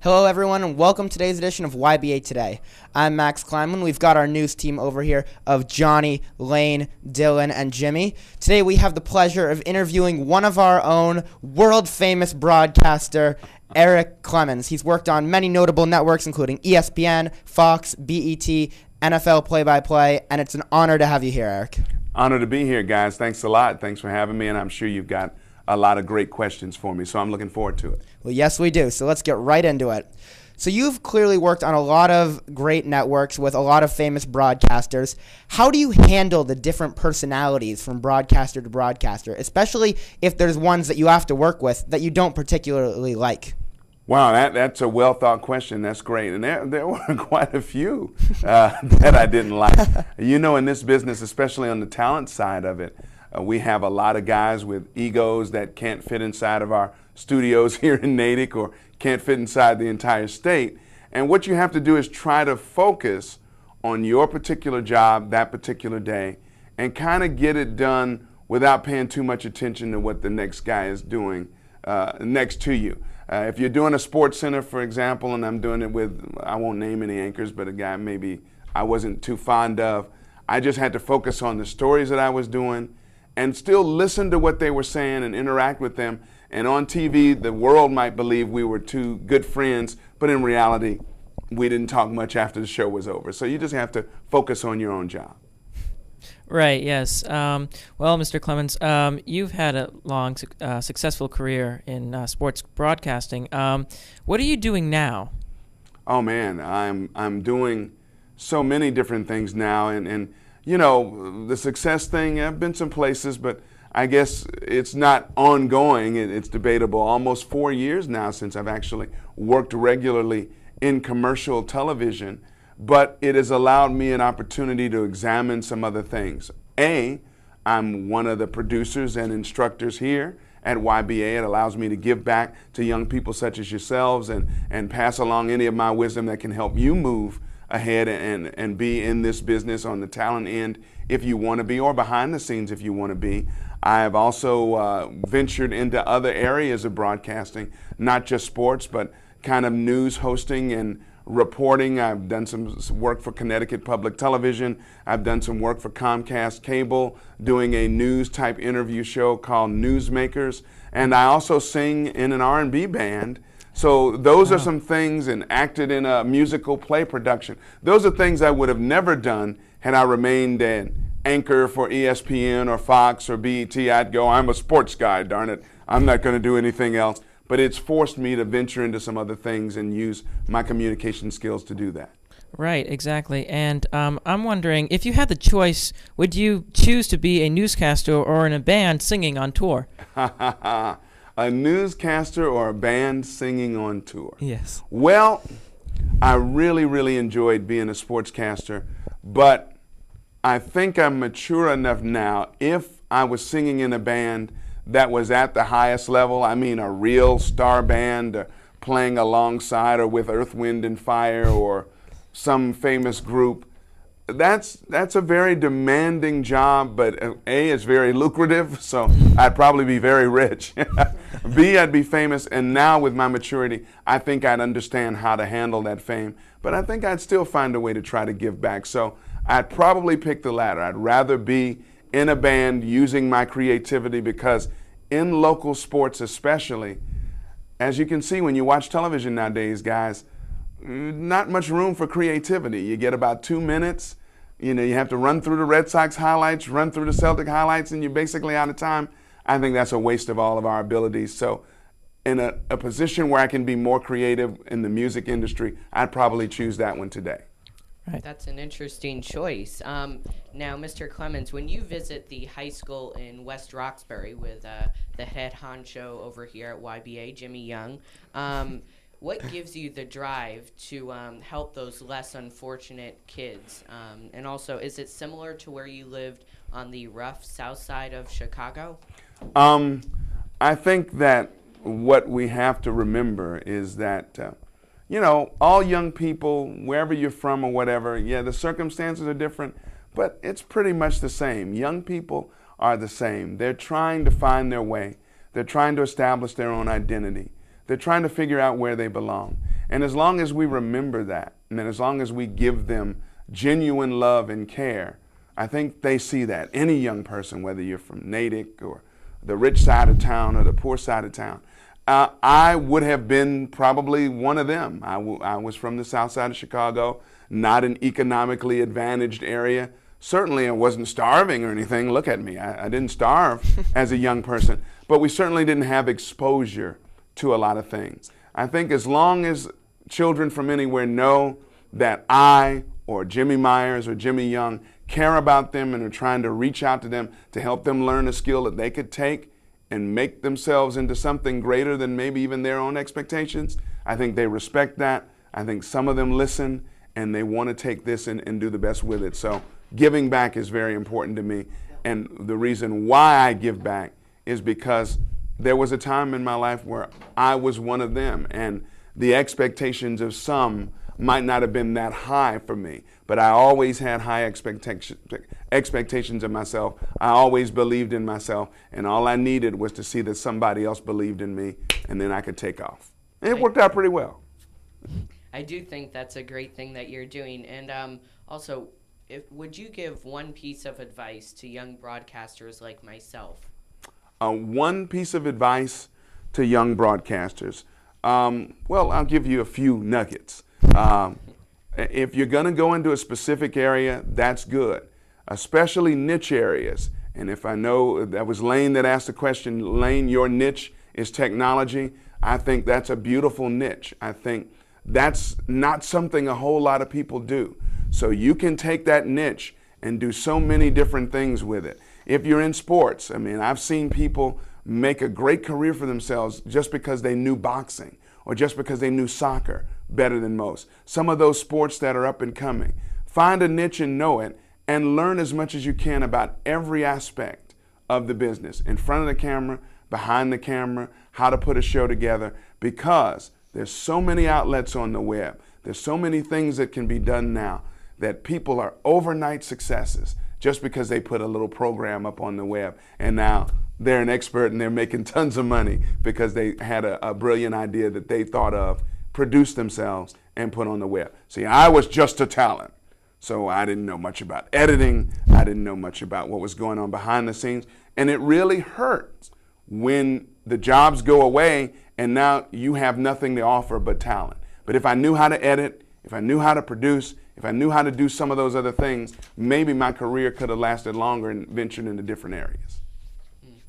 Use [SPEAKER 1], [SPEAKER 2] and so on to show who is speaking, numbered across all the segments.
[SPEAKER 1] Hello everyone and welcome to today's edition of YBA Today. I'm Max Clemons. We've got our news team over here of Johnny, Lane, Dylan, and Jimmy. Today we have the pleasure of interviewing one of our own world-famous broadcaster, Eric Clemons. He's worked on many notable networks including ESPN, Fox, BET, NFL Play-by-Play, and it's an honor to have you here, Eric.
[SPEAKER 2] Honor to be here, guys. Thanks a lot. Thanks for having me, and I'm sure you've got a lot of great questions for me, so I'm looking forward to it.
[SPEAKER 1] Well, yes, we do. So let's get right into it. So you've clearly worked on a lot of great networks with a lot of famous broadcasters. How do you handle the different personalities from broadcaster to broadcaster, especially if there's ones that you have to work with that you don't particularly like?
[SPEAKER 2] Wow, that's a well-thought question. That's great. And there were quite a few that I didn't like. You know, in this business, especially on the talent side of it, we have a lot of guys with egos that can't fit inside of our studios here in Natick or can't fit inside the entire state. And what you have to do is try to focus on your particular job that particular day and kind of get it done without paying too much attention to what the next guy is doing next to you. If you're doing a sports center, for example, and I'm doing it with, I won't name any anchors, but a guy maybe I wasn't too fond of, I just had to focus on the stories that I was doing and still listen to what they were saying and interact with them. And on TV, the world might believe we were two good friends, but in reality, we didn't talk much after the show was over. So you just have to focus on your own job.
[SPEAKER 3] Right, yes. Well, Mr. Clemens, you've had a long, successful career in sports broadcasting. What are you doing now?
[SPEAKER 2] Oh, man, I'm doing so many different things now. And you know, the success thing, I've been some places, but I guess it's not ongoing. It's debatable. Almost 4 years now since I've actually worked regularly in commercial television, but it has allowed me an opportunity to examine some other things. I'm one of the producers and instructors here at YBA. It allows me to give back to young people such as yourselves and pass along any of my wisdom that can help you move ahead and be in this business on the talent end if you want to be, or behind the scenes if you want to be. I've also ventured into other areas of broadcasting, not just sports, but kind of news hosting and reporting. I've done some work for Connecticut Public Television. I've done some work for Comcast Cable, doing a news type interview show called Newsmakers. And I also sing in an R&B band. So those are some things, and acted in a musical play production. Those are things I would have never done had I remained an anchor for ESPN or Fox or BET. I'd go, I'm a sports guy, darn it. I'm not going to do anything else. But it's forced me to venture into some other things and use my communication skills to do that.
[SPEAKER 3] Right, exactly. And I'm wondering, if you had the choice, would you choose to be a newscaster or in a band singing on tour?
[SPEAKER 2] A newscaster or a band singing on tour?
[SPEAKER 3] Yes.
[SPEAKER 2] Well, I really, really enjoyed being a sportscaster, but I think I'm mature enough now. If I was singing in a band that was at the highest level, I mean a real star band playing alongside or with Earth, Wind, and Fire or some famous group, that's a very demanding job, but A, it's very lucrative, so I'd probably be very rich. B, I'd be famous, and now with my maturity, I think I'd understand how to handle that fame, but I think I'd still find a way to try to give back. So I'd probably pick the latter. I'd rather be in a band using my creativity, because in local sports especially, as you can see when you watch television nowadays, guys, not much room for creativity. You get about 2 minutes. You know, you have to run through the Red Sox highlights, run through the Celtic highlights, and you're basically out of time. I think that's a waste of all of our abilities. So in a position where I can be more creative in the music industry, I'd probably choose that one today.
[SPEAKER 4] Right. That's an interesting choice. Now, Mr. Clemens, when you visit the high school in West Roxbury with the head honcho over here at YBA, Jimmy Young, what gives you the drive to help those less unfortunate kids? And also, is it similar to where you lived on the rough south side of Chicago?
[SPEAKER 2] I think that what we have to remember is that, you know, all young people, wherever you're from or whatever, yeah, the circumstances are different, but it's pretty much the same. Young people are the same. They're trying to find their way. They're trying to establish their own identity. They're trying to figure out where they belong. And as long as we remember that, and as long as we give them genuine love and care, I think they see that. Any young person, whether you're from Natick or the rich side of town or the poor side of town, I would have been probably one of them. I was from the south side of Chicago, not an economically advantaged area. Certainly I wasn't starving or anything. Look at me. I didn't starve as a young person. But we certainly didn't have exposure to a lot of things. I think as long as children from anywhere know that I or Jimmy Myers or Jimmy Young care about them and are trying to reach out to them to help them learn a skill that they could take and make themselves into something greater than maybe even their own expectations, I think they respect that. I think some of them listen and they want to take this and do the best with it. So giving back is very important to me. And the reason why I give back is because there was a time in my life where I was one of them, and the expectations of some might not have been that high for me, but I always had high expectations of myself. I always believed in myself, and all I needed was to see that somebody else believed in me, and then I could take off. And it worked out pretty well.
[SPEAKER 4] I do think that's a great thing that you're doing. And also, would you give one piece of advice to young broadcasters like myself?
[SPEAKER 2] One piece of advice to young broadcasters. Well, I'll give you a few nuggets. If you're going to go into a specific area, that's good, especially niche areas. And if I know that was Lane that asked the question, Lane, your niche is technology. I think that's a beautiful niche. I think that's not something a whole lot of people do. So you can take that niche and do so many different things with it. If you're in sports, I mean, I've seen people make a great career for themselves just because they knew boxing or just because they knew soccer better than most. Some of those sports that are up and coming. Find a niche and know it, and learn as much as you can about every aspect of the business, in front of the camera, behind the camera, how to put a show together, because there's so many outlets on the web. There's so many things that can be done now that people are overnight successes just because they put a little program up on the web, and now they're an expert and they're making tons of money because they had a brilliant idea that they thought of, produced themselves, and put on the web. See, I was just a talent, so I didn't know much about editing. I didn't know much about what was going on behind the scenes, and it really hurts when the jobs go away and now you have nothing to offer but talent. But if I knew how to edit, if I knew how to produce, if I knew how to do some of those other things, maybe my career could have lasted longer and ventured into different areas.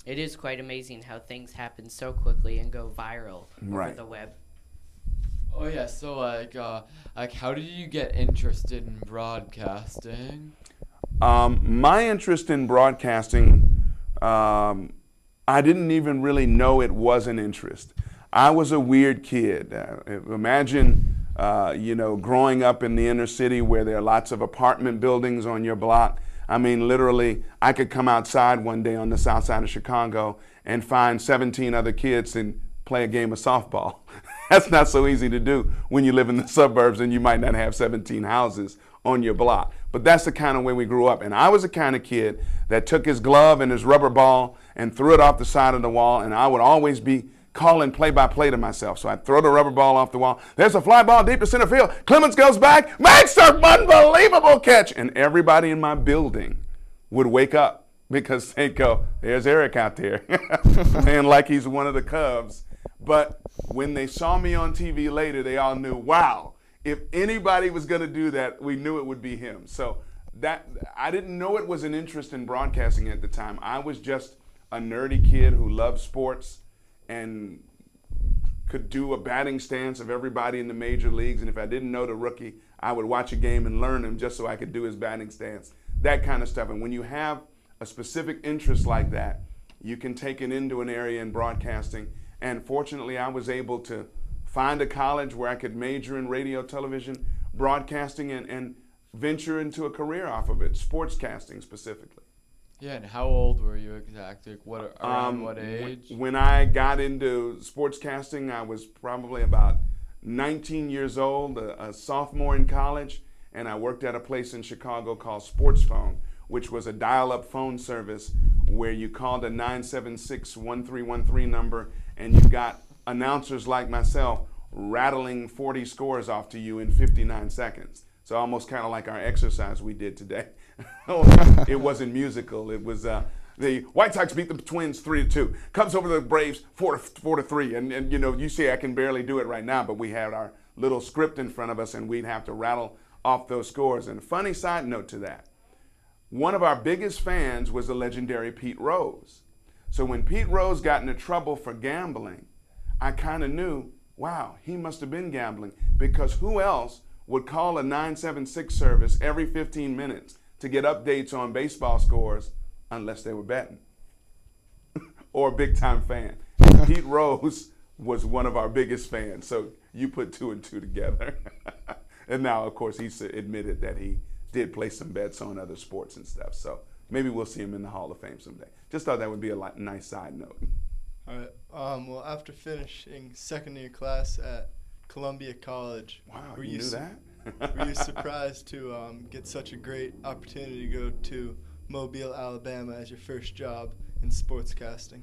[SPEAKER 4] It is quite amazing how things happen so quickly and go viral over the web.
[SPEAKER 5] Oh yeah, so like how did you get interested in broadcasting?
[SPEAKER 2] My interest in broadcasting, I didn't even really know it was an interest. I was a weird kid. Imagine, growing up in the inner city where there are lots of apartment buildings on your block. I mean, literally, I could come outside one day on the south side of Chicago and find 17 other kids and play a game of softball. That's not so easy to do when you live in the suburbs and you might not have 17 houses on your block. But that's the kind of way we grew up. And I was the kind of kid that took his glove and his rubber ball and threw it off the side of the wall, and I would always be calling play-by-play to myself. So I'd throw the rubber ball off the wall. There's a fly ball deep to center field. Clemons goes back, makes an unbelievable catch. And everybody in my building would wake up because they'd go, there's Eric out there, playing like he's one of the Cubs. But when they saw me on TV later, they all knew, wow, if anybody was going to do that, we knew it would be him. So that I didn't know it was an interest in broadcasting at the time. I was just a nerdy kid who loved sports and could do a batting stance of everybody in the major leagues. And if I didn't know the rookie, I would watch a game and learn him just so I could do his batting stance, that kind of stuff. And when you have a specific interest like that, you can take it into an area in broadcasting. And fortunately, I was able to find a college where I could major in radio, television, broadcasting, and venture into a career off of it, sportscasting specifically.
[SPEAKER 5] Yeah, and how old were you exactly? Around what age?
[SPEAKER 2] When I got into sportscasting, I was probably about 19 years old, a sophomore in college, and I worked at a place in Chicago called Sports Phone, which was a dial-up phone service where you called a 976-1313 number and you got announcers like myself rattling 40 scores off to you in 59 seconds. So almost kind of like our exercise we did today. It wasn't musical. It was the White Sox beat the Twins 3-2. Cubs over the Braves 4-3. And you know, you see I can barely do it right now, but we had our little script in front of us and we'd have to rattle off those scores. And a funny side note to that, one of our biggest fans was the legendary Pete Rose. So when Pete Rose got into trouble for gambling, I kind of knew, wow, he must have been gambling, because who else would call a 976 service every 15 minutes to get updates on baseball scores unless they were betting or a big time fan. Pete Rose was one of our biggest fans, so you put 2 and 2 together. And now, of course, he's admitted that he did play some bets on other sports and stuff, so maybe we'll see him in the Hall of Fame someday. Just thought that would be a nice side note.
[SPEAKER 6] All right. Well, after finishing second year class at Columbia College,
[SPEAKER 2] Wow, you knew that?
[SPEAKER 6] were you surprised to get such a great opportunity to go to Mobile, Alabama as your first job in sportscasting?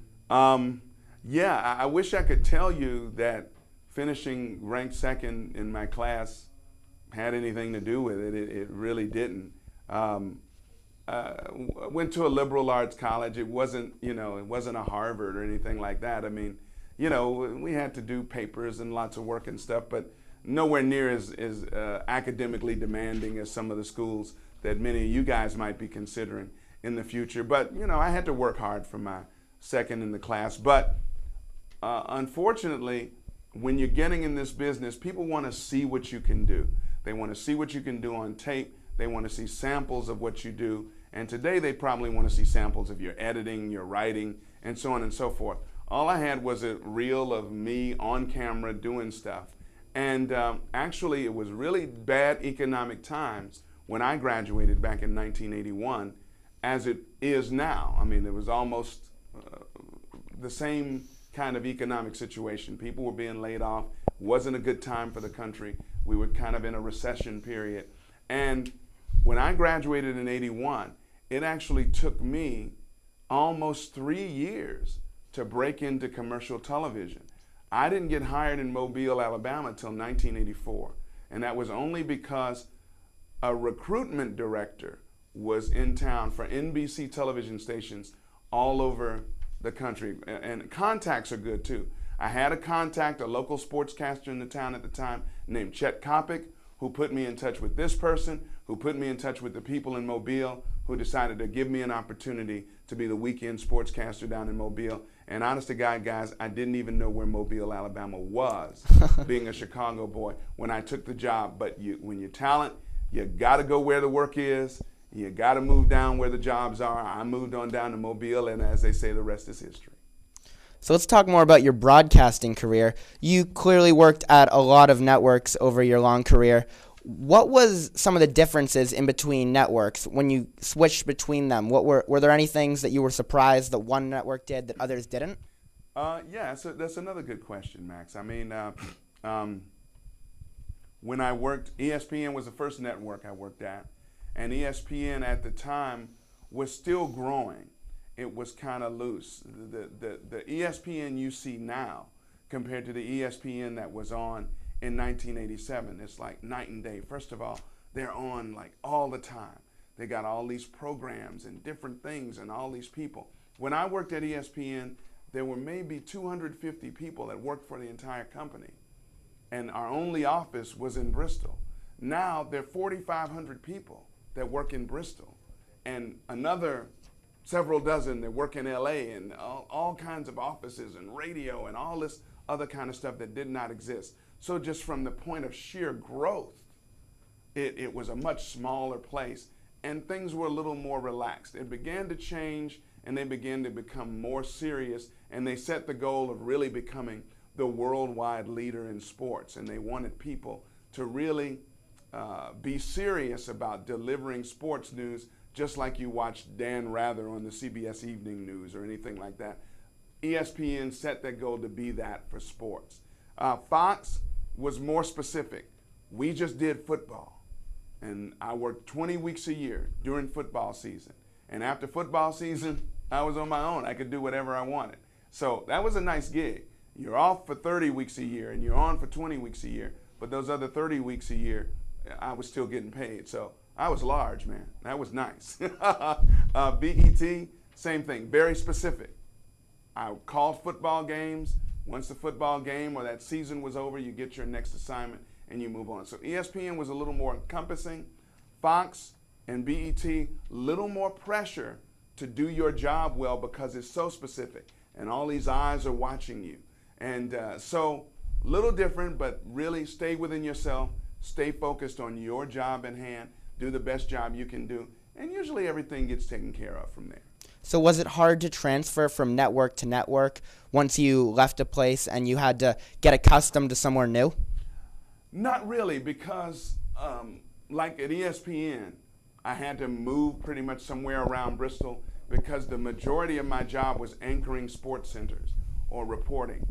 [SPEAKER 2] Yeah, I wish I could tell you that finishing ranked second in my class had anything to do with it. It really didn't. Went to a liberal arts college. It wasn't, you know, it wasn't a Harvard or anything like that. I mean, you know, we had to do papers and lots of work and stuff, but nowhere near as academically demanding as some of the schools that many of you guys might be considering in the future. But, you know, I had to work hard for my second in the class. But unfortunately, when you're getting in this business, people want to see what you can do. They want to see what you can do on tape. They want to see samples of what you do. And today they probably want to see samples of your editing, your writing, and so on and so forth. All I had was a reel of me on camera doing stuff. And actually, it was really bad economic times when I graduated back in 1981, as it is now. I mean, it was almost the same kind of economic situation. People were being laid off. Wasn't a good time for the country. We were kind of in a recession period. And when I graduated in '81, it actually took me almost 3 years to break into commercial television. I didn't get hired in Mobile, Alabama until 1984. And that was only because a recruitment director was in town for NBC television stations all over the country. And contacts are good too. I had a contact, a local sportscaster in the town at the time named Chet Kopic, who put me in touch with this person, who put me in touch with the people in Mobile, who decided to give me an opportunity to be the weekend sportscaster down in Mobile. And honest to God, guys, I didn't even know where Mobile, Alabama was, being a Chicago boy, when I took the job. But when you're talent, you got to go where the work is. You got to move down where the jobs are. I moved on down to Mobile, and as they say, the rest is history.
[SPEAKER 1] So let's talk more about your broadcasting career. You clearly worked at a lot of networks over your long career. What was some of the differences in between networks when you switched between them? Were there any things that you were surprised that one network did that others didn't?
[SPEAKER 2] Yeah, so that's another good question, Max. I mean, when I worked, ESPN was the first network I worked at, and ESPN at the time was still growing. It was kind of loose. The ESPN you see now compared to the ESPN that was on in 1987, it's like night and day. First of all, they're on like all the time. They got all these programs and different things and all these people. When I worked at ESPN, there were maybe 250 people that worked for the entire company, and our only office was in Bristol. Now there are 4,500 people that work in Bristol, and another several dozen that work in LA, and all kinds of offices and radio and all this other kind of stuff that did not exist. So just from the point of sheer growth, it was a much smaller place, and things were a little more relaxed. It began to change, and they began to become more serious, and they set the goal of really becoming the worldwide leader in sports, and they wanted people to really be serious about delivering sports news, just like you watch Dan Rather on the CBS Evening News or anything like that. ESPN set that goal to be that for sports. Fox was more specific. We just did football, and I worked 20 weeks a year during football season. And after football season, I was on my own. I could do whatever I wanted. So that was a nice gig. You're off for 30 weeks a year and you're on for 20 weeks a year, but those other 30 weeks a year, I was still getting paid. So I was large, man. That was nice. BET, same thing, very specific. I called football games. Once the football game or that season was over, you get your next assignment and you move on. So ESPN was a little more encompassing. Fox and BET, little more pressure to do your job well because it's so specific and all these eyes are watching you. And so little different, but really stay within yourself, stay focused on your job in hand, do the best job you can do, and usually everything gets taken care of from there.
[SPEAKER 1] So was it hard to transfer from network to network once you left a place and you had to get accustomed to somewhere new?
[SPEAKER 2] Not really, because like at ESPN, I had to move pretty much somewhere around Bristol because the majority of my job was anchoring sports centers or reporting.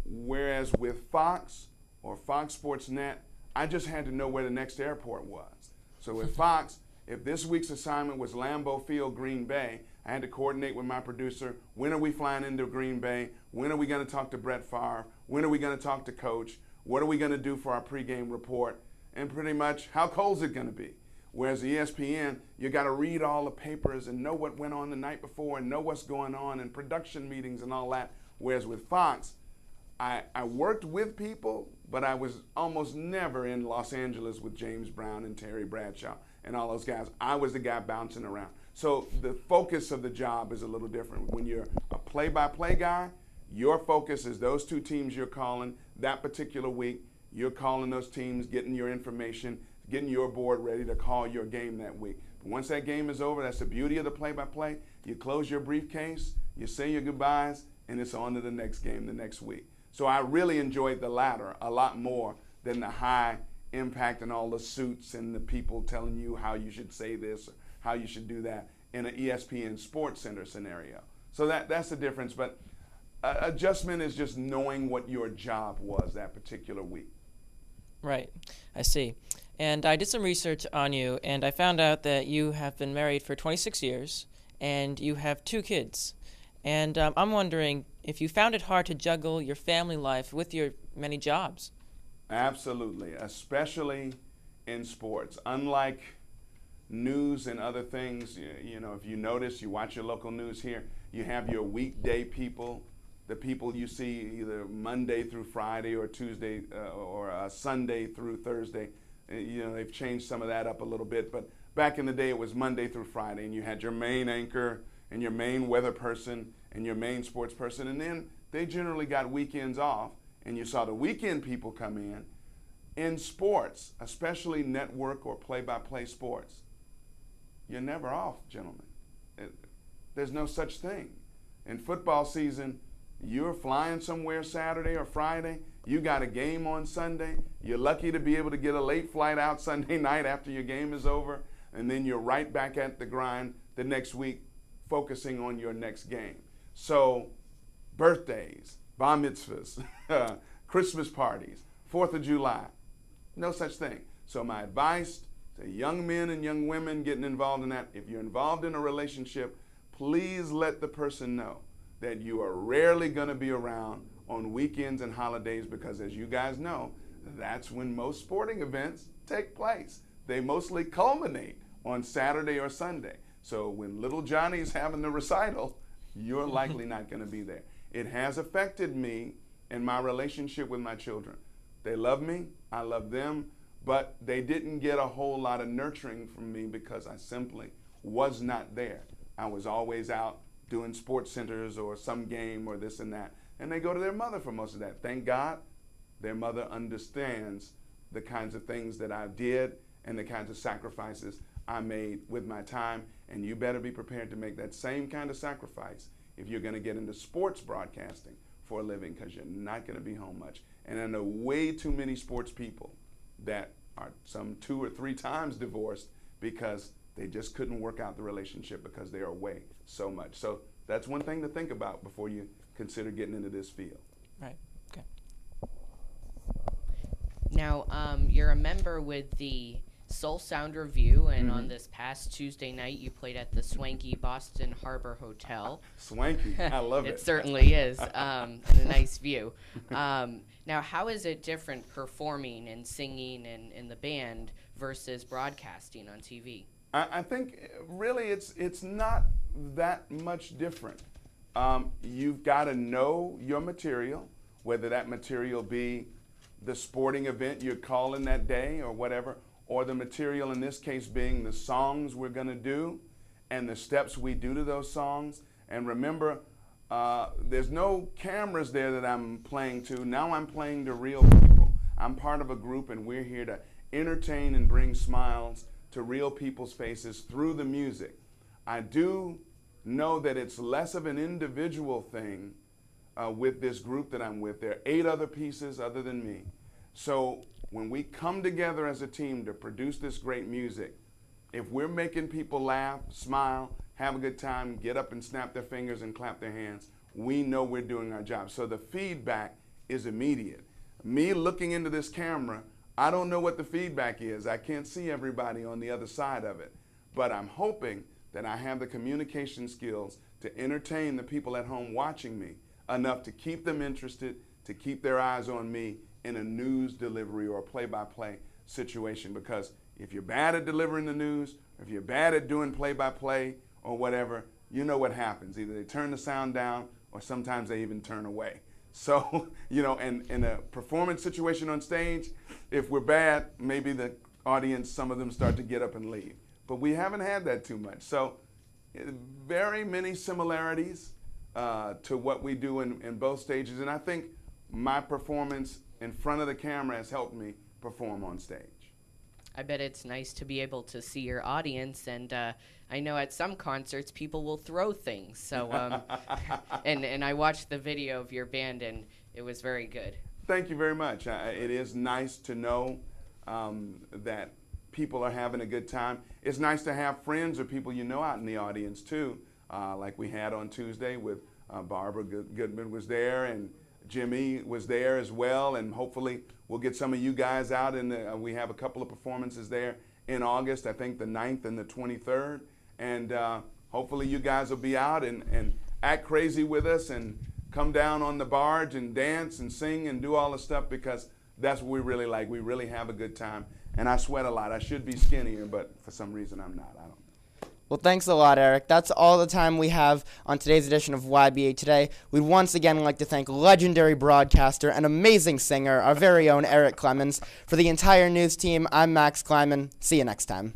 [SPEAKER 2] Whereas with Fox or Fox Sports Net, I just had to know where the next airport was. So with Fox, if this week's assignment was Lambeau Field, Green Bay, I had to coordinate with my producer. When are we flying into Green Bay? When are we going to talk to Brett Favre? When are we going to talk to Coach? What are we going to do for our pregame report? And pretty much, how cold is it going to be? Whereas ESPN, you got to read all the papers and know what went on the night before and know what's going on and production meetings and all that. Whereas with Fox, I worked with people, but I was almost never in Los Angeles with James Brown and Terry Bradshaw and all those guys. I was the guy bouncing around. So the focus of the job is a little different. When you're a play-by-play guy, your focus is those two teams you're calling that particular week. You're calling those teams, getting your information, getting your board ready to call your game that week. But once that game is over, that's the beauty of the play-by-play. You close your briefcase, you say your goodbyes, and it's on to the next game the next week. So I really enjoyed the latter a lot more than the high impact and all the suits and the people telling you how you should say this or how you should do that in an ESPN Sports Center scenario. So that's the difference. But adjustment is just knowing what your job was that particular week.
[SPEAKER 3] Right, I see. And I did some research on you, and I found out that you have been married for 26 years, and you have 2 kids. And I'm wondering if you found it hard to juggle your family life with your many jobs.
[SPEAKER 2] Absolutely, especially in sports. Unlike news and other things, you know, if you notice, you watch your local news here, you have your weekday people, the people you see either Monday through Friday or Tuesday or Sunday through Thursday. You know, they've changed some of that up a little bit, but back in the day it was Monday through Friday, and you had your main anchor and your main weather person and your main sports person, and then they generally got weekends off, and you saw the weekend people come in. In sports, especially network or play-by-play sports, you're never off, gentlemen. There's no such thing. In football season, you're flying somewhere Saturday or Friday, you got a game on Sunday, you're lucky to be able to get a late flight out Sunday night after your game is over, and then you're right back at the grind the next week focusing on your next game. So birthdays, bar mitzvahs, Christmas parties, 4th of July, no such thing. So my advice to young men and young women getting involved in that, if you're involved in a relationship, please let the person know that you are rarely going to be around on weekends and holidays, because as you guys know, that's when most sporting events take place. They mostly culminate on Saturday or Sunday. So when little Johnny's having the recital, you're likely not going to be there. It has affected me in my relationship with my children. They love me, I love them, but they didn't get a whole lot of nurturing from me because I simply was not there. I was always out doing sports centers or some game or this and that, and they go to their mother for most of that. Thank God their mother understands the kinds of things that I did and the kinds of sacrifices I made with my time, and you better be prepared to make that same kind of sacrifice if you're going to get into sports broadcasting for a living, because you're not going to be home much. And I know way too many sports people that are some 2 or 3 times divorced because they just couldn't work out the relationship because they are away so much. So that's one thing to think about before you consider getting into this field.
[SPEAKER 3] Right. Okay.
[SPEAKER 4] Now, you're a member with the Soul Sound Review, and on this past Tuesday night, you played at the swanky Boston Harbor Hotel.
[SPEAKER 2] Swanky. I love it.
[SPEAKER 4] It certainly is, and a nice view. Now, how is it different performing and singing in the band versus broadcasting on TV?
[SPEAKER 2] I think really it's not that much different. You've got to know your material, whether that material be the sporting event you're calling that day or whatever, or the material in this case being the songs we're going to do and the steps we do to those songs. And remember, there's no cameras there that I'm playing to. Now I'm playing to real people. I'm part of a group, and we're here to entertain and bring smiles to real people's faces through the music. I do know that it's less of an individual thing with this group that I'm with. There are 8 other pieces other than me. So when we come together as a team to produce this great music, if we're making people laugh, smile, have a good time, get up and snap their fingers and clap their hands, we know we're doing our job. So the feedback is immediate. Me looking into this camera, I don't know what the feedback is. I can't see everybody on the other side of it. But I'm hoping that I have the communication skills to entertain the people at home watching me enough to keep them interested, to keep their eyes on me in a news delivery or play-by-play situation. Because if you're bad at delivering the news, or if you're bad at doing play-by-play or whatever, you know what happens. Either they turn the sound down or sometimes they even turn away. So, you know, and in a performance situation on stage, if we're bad, maybe the audience, some of them start to get up and leave. But we haven't had that too much. So very many similarities to what we do in both stages. And I think my performance in front of the camera has helped me perform on stage.
[SPEAKER 4] I bet it's nice to be able to see your audience, and I know at some concerts people will throw things. So, and I watched the video of your band, and it was very good.
[SPEAKER 2] Thank you very much. It is nice to know that people are having a good time. It's nice to have friends or people you know out in the audience too, like we had on Tuesday with Barbara Goodman was there, and Jimmy was there as well, and hopefully we'll get some of you guys out. We have a couple of performances there in August, I think the 9th and the 23rd, and hopefully you guys will be out and act crazy with us and come down on the barge and dance and sing and do all the stuff, because that's what we really like. We really have a good time, and I sweat a lot. I should be skinnier, but for some reason I'm not. I don't know.
[SPEAKER 1] Well, thanks a lot, Eric. That's all the time we have on today's edition of YBA Today. We'd once again like to thank legendary broadcaster and amazing singer, our very own Eric Clemens. For the entire news team, I'm Max Kleiman. See you next time.